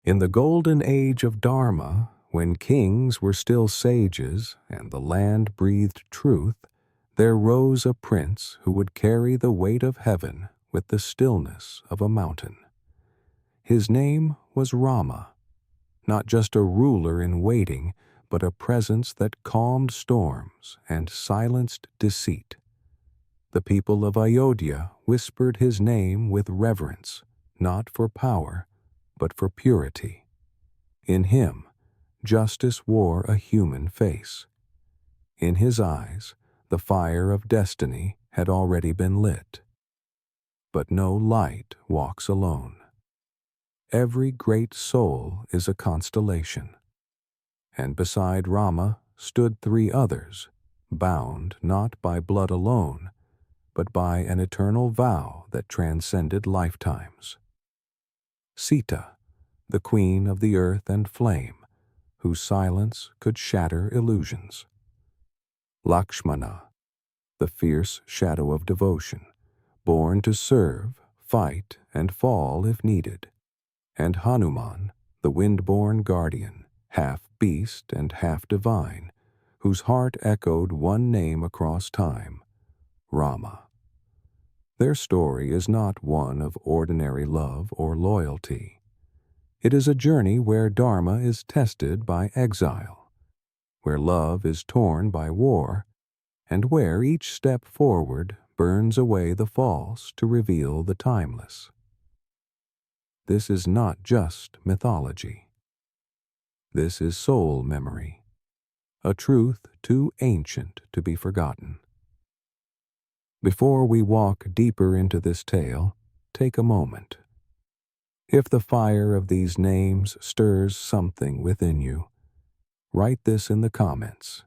In the golden age of Dharma, when kings were still sages and the land breathed truth, there rose a prince who would carry the weight of heaven with the stillness of a mountain. His name was Rama, not just a ruler in waiting, but a presence that calmed storms and silenced deceit. The people of Ayodhya whispered his name with reverence, not for power, but for purity. In him, justice wore a human face. In his eyes, the fire of destiny had already been lit. But no light walks alone. Every great soul is a constellation. And beside Rama stood three others, bound not by blood alone, but by an eternal vow that transcended lifetimes. Sita, the queen of the earth and flame, whose silence could shatter illusions. Lakshmana, the fierce shadow of devotion, born to serve, fight, and fall if needed. And Hanuman, the wind-born guardian, half beast and half divine, whose heart echoed one name across time, Rama. Their story is not one of ordinary love or loyalty. It is a journey where Dharma is tested by exile, where love is torn by war, and where each step forward burns away the false to reveal the timeless. This is not just mythology. This is soul memory, a truth too ancient to be forgotten. Before we walk deeper into this tale, take a moment. If the fire of these names stirs something within you, write this in the comments.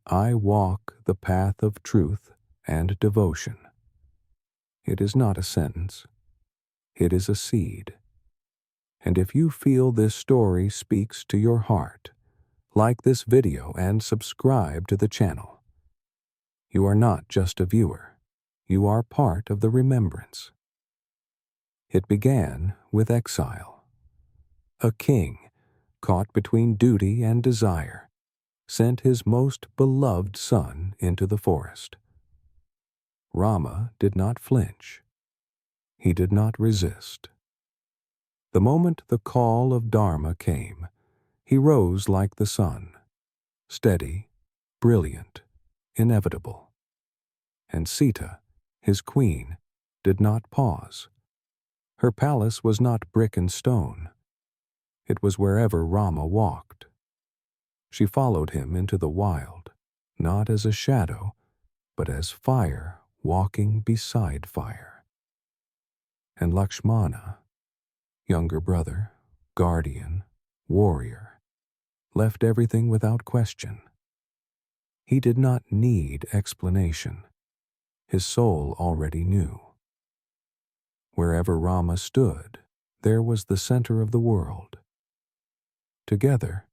I walk the path of truth and devotion. It is not a sentence. It is a seed. And if you feel this story speaks to your heart, like this video and subscribe to the channel. You are not just a viewer. You are part of the remembrance. It began with exile. A king, caught between duty and desire, sent his most beloved son into the forest. Rama did not flinch. He did not resist. The moment the call of Dharma came, he rose like the sun, steady, brilliant, inevitable. And Sita, his queen, did not pause. Her palace was not brick and stone. It was wherever Rama walked. She followed him into the wild, not as a shadow, but as fire walking beside fire. And Lakshmana, younger brother, guardian, warrior, left everything without question. He did not need explanation. His soul already knew. Wherever Rama stood, there was the center of the world. Together,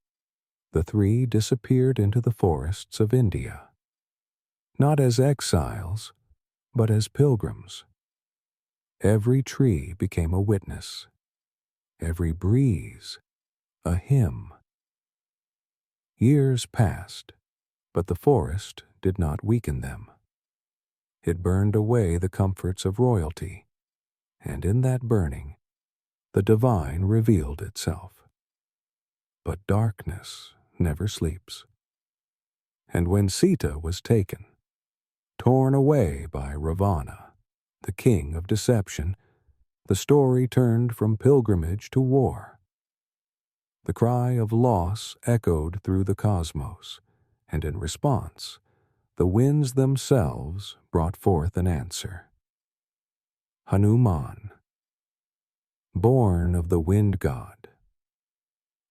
the three disappeared into the forests of India, not as exiles, but as pilgrims. Every tree became a witness, every breeze a hymn. Years passed, but the forest did not weaken them. It burned away the comforts of royalty, and in that burning, the divine revealed itself. But darkness never sleeps. And when Sita was taken, torn away by Ravana, the king of deception, the story turned from pilgrimage to war. The cry of loss echoed through the cosmos, and in response, the winds themselves brought forth an answer. Hanuman, born of the wind god.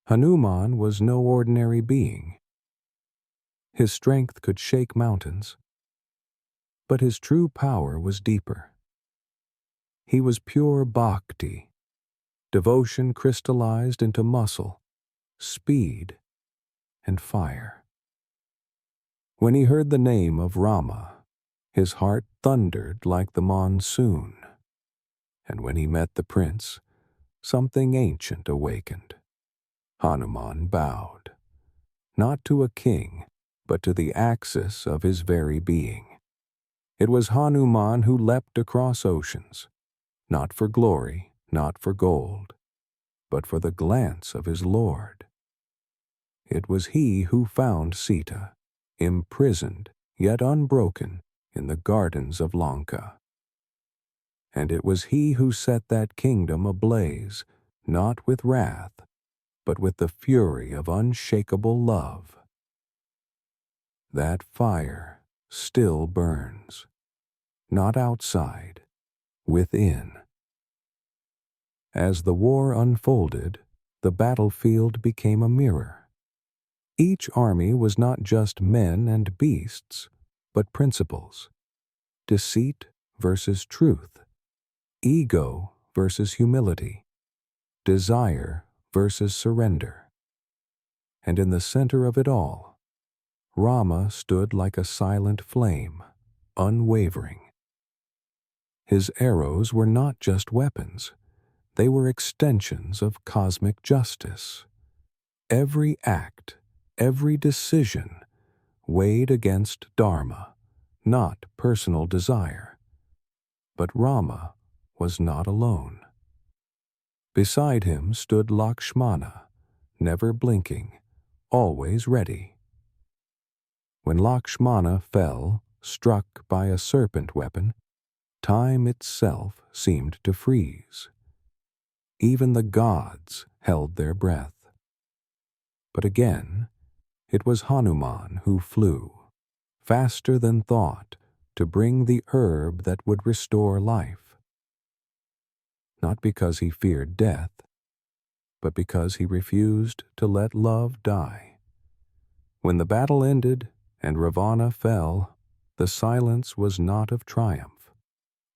Hanuman was no ordinary being. His strength could shake mountains, but his true power was deeper. He was pure bhakti, devotion crystallized into muscle, speed, and fire. When he heard the name of Rama, his heart thundered like the monsoon. And when he met the prince, something ancient awakened. Hanuman bowed, not to a king, but to the axis of his very being. It was Hanuman who leapt across oceans, not for glory, not for gold, but for the glance of his Lord. It was he who found Sita, imprisoned yet unbroken in the gardens of Lanka. And it was he who set that kingdom ablaze, not with wrath, but with the fury of unshakable love. That fire still burns, not outside, within. As the war unfolded, the battlefield became a mirror. Each army was not just men and beasts, but principles. Deceit versus truth, ego versus humility, desire versus surrender. And in the center of it all, Rama stood like a silent flame, unwavering. His arrows were not just weapons, they were extensions of cosmic justice. Every act, every decision weighed against Dharma, not personal desire. But Rama was not alone. Beside him stood Lakshmana, never blinking, always ready. When Lakshmana fell, struck by a serpent weapon, time itself seemed to freeze. Even the gods held their breath. But again, it was Hanuman who flew, faster than thought, to bring the herb that would restore life. Not because he feared death, but because he refused to let love die. When the battle ended and Ravana fell, the silence was not of triumph.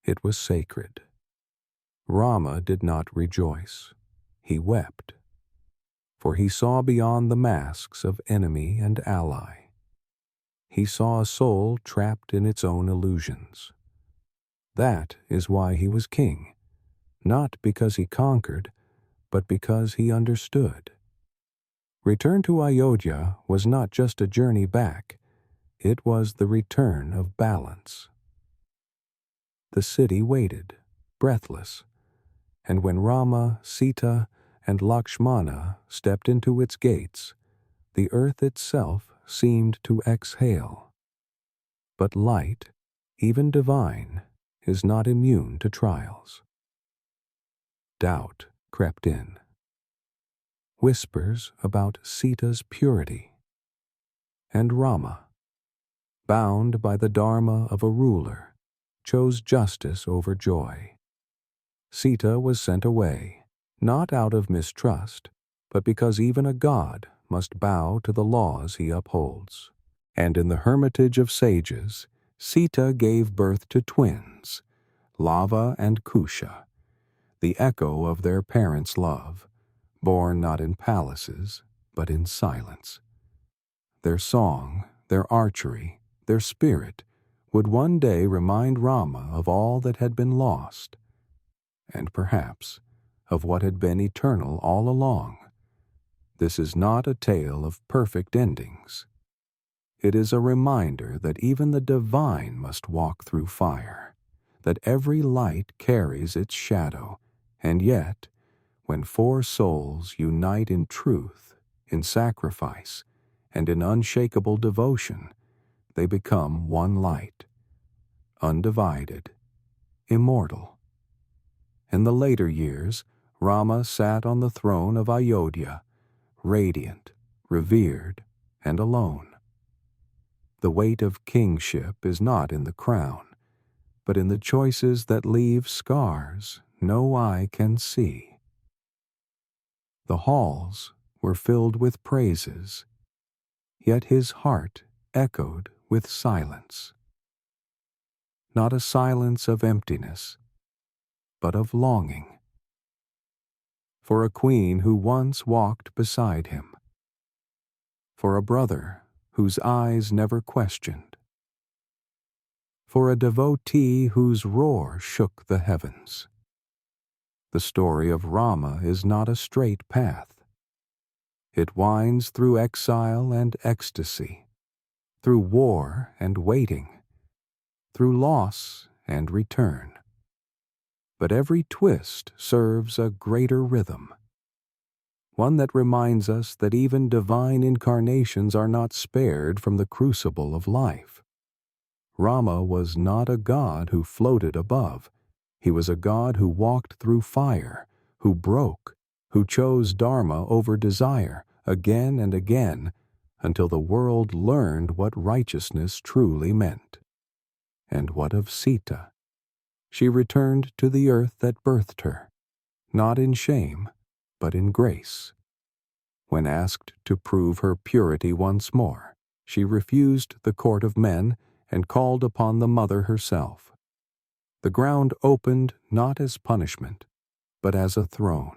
It was sacred. Rama did not rejoice. He wept. For he saw beyond the masks of enemy and ally. He saw a soul trapped in its own illusions. That is why he was king, not because he conquered, but because he understood. Return to Ayodhya was not just a journey back, it was the return of balance. The city waited, breathless, and when Rama, Sita, and Lakshmana stepped into its gates, the earth itself seemed to exhale. But light, even divine, is not immune to trials. Doubt crept in. Whispers about Sita's purity. And Rama, bound by the Dharma of a ruler, chose justice over joy. Sita was sent away, not out of mistrust, but because even a god must bow to the laws he upholds. And in the hermitage of sages, Sita gave birth to twins, Lava and Kusha, the echo of their parents' love, born not in palaces, but in silence. Their song, their archery, their spirit would one day remind Rama of all that had been lost, and perhaps of what had been eternal all along. This is not a tale of perfect endings. It is a reminder that even the divine must walk through fire, that every light carries its shadow, and yet, when four souls unite in truth, in sacrifice, and in unshakable devotion, they become one light, undivided, immortal. In the later years, Rama sat on the throne of Ayodhya, radiant, revered, and alone. The weight of kingship is not in the crown, but in the choices that leave scars no eye can see. The halls were filled with praises, yet his heart echoed with silence. Not a silence of emptiness, but of longing. For a queen who once walked beside him. For a brother whose eyes never questioned. For a devotee whose roar shook the heavens. The story of Rama is not a straight path. It winds through exile and ecstasy, through war and waiting, through loss and return. But every twist serves a greater rhythm, one that reminds us that even divine incarnations are not spared from the crucible of life. Rama was not a god who floated above. He was a god who walked through fire, who broke, who chose Dharma over desire again and again until the world learned what righteousness truly meant. And what of Sita? She returned to the earth that birthed her, not in shame, but in grace. When asked to prove her purity once more, she refused the court of men and called upon the mother herself. The ground opened not as punishment, but as a throne,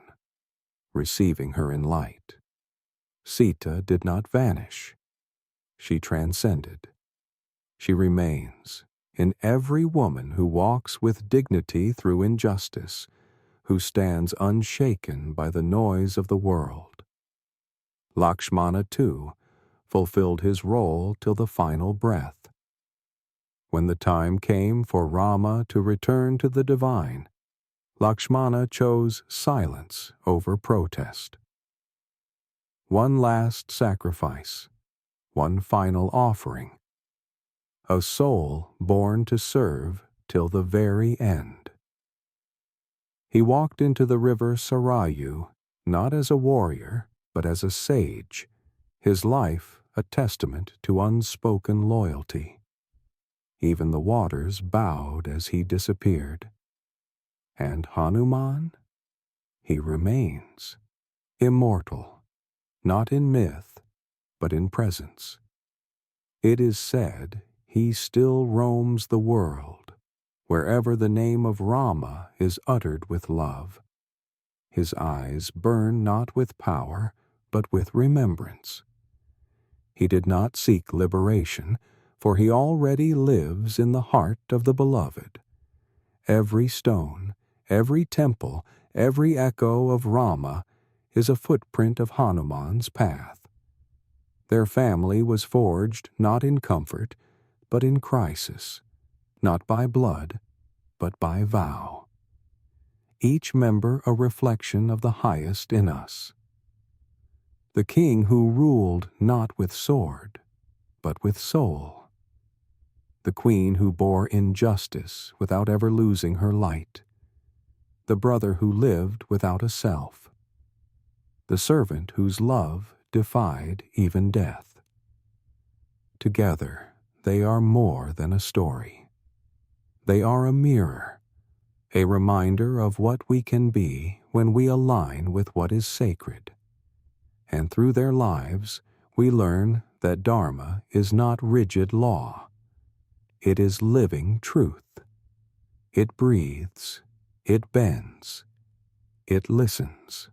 receiving her in light. Sita did not vanish. She transcended. She remains in every woman who walks with dignity through injustice, who stands unshaken by the noise of the world. Lakshmana, too, fulfilled his role till the final breath. When the time came for Rama to return to the divine, Lakshmana chose silence over protest. One last sacrifice, one final offering, a soul born to serve till the very end. He walked into the river Sarayu not as a warrior, but as a sage, his life a testament to unspoken loyalty. Even the waters bowed as he disappeared. And Hanuman? He remains, immortal, not in myth, but in presence. It is said he still roams the world, wherever the name of Rama is uttered with love. His eyes burn not with power, but with remembrance. He did not seek liberation, for he already lives in the heart of the beloved. Every stone, every temple, every echo of Rama is a footprint of Hanuman's path. Their family was forged not in comfort, but in crisis, not by blood, but by vow. Each member a reflection of the highest in us. The king who ruled not with sword, but with soul. The queen who bore injustice without ever losing her light. The brother who lived without a self. The servant whose love defied even death. Together, they are more than a story. They are a mirror, a reminder of what we can be when we align with what is sacred. And through their lives, we learn that Dharma is not rigid law. It is living truth. It breathes. It bends. It listens.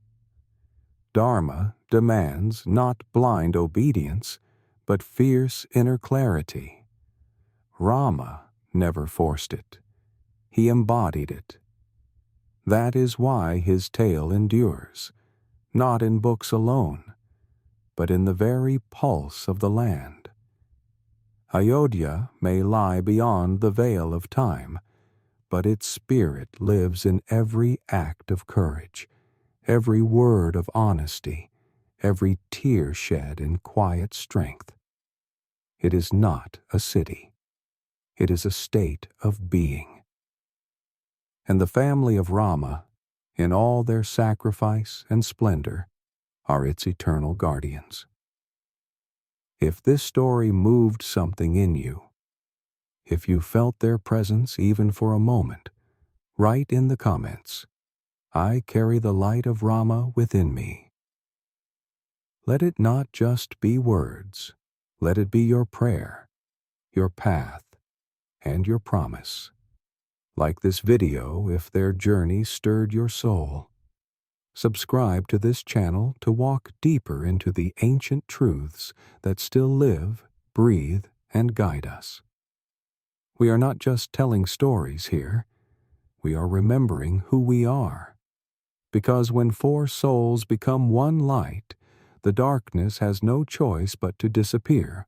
Dharma demands not blind obedience, but fierce inner clarity. Rama never forced it. He embodied it. That is why his tale endures, not in books alone, but in the very pulse of the land. Ayodhya may lie beyond the veil of time, but its spirit lives in every act of courage, every word of honesty, every tear shed in quiet strength. It is not a city. It is a state of being. And the family of Rama, in all their sacrifice and splendor, are its eternal guardians. If this story moved something in you, if you felt their presence even for a moment, write in the comments, "I carry the light of Rama within me." Let it not just be words. Let it be your prayer, your path, and your promise. Like this video if their journey stirred your soul. Subscribe to this channel to walk deeper into the ancient truths that still live, breathe, and guide us. We are not just telling stories here. We are remembering who we are, because when four souls become one light, the darkness has no choice but to disappear.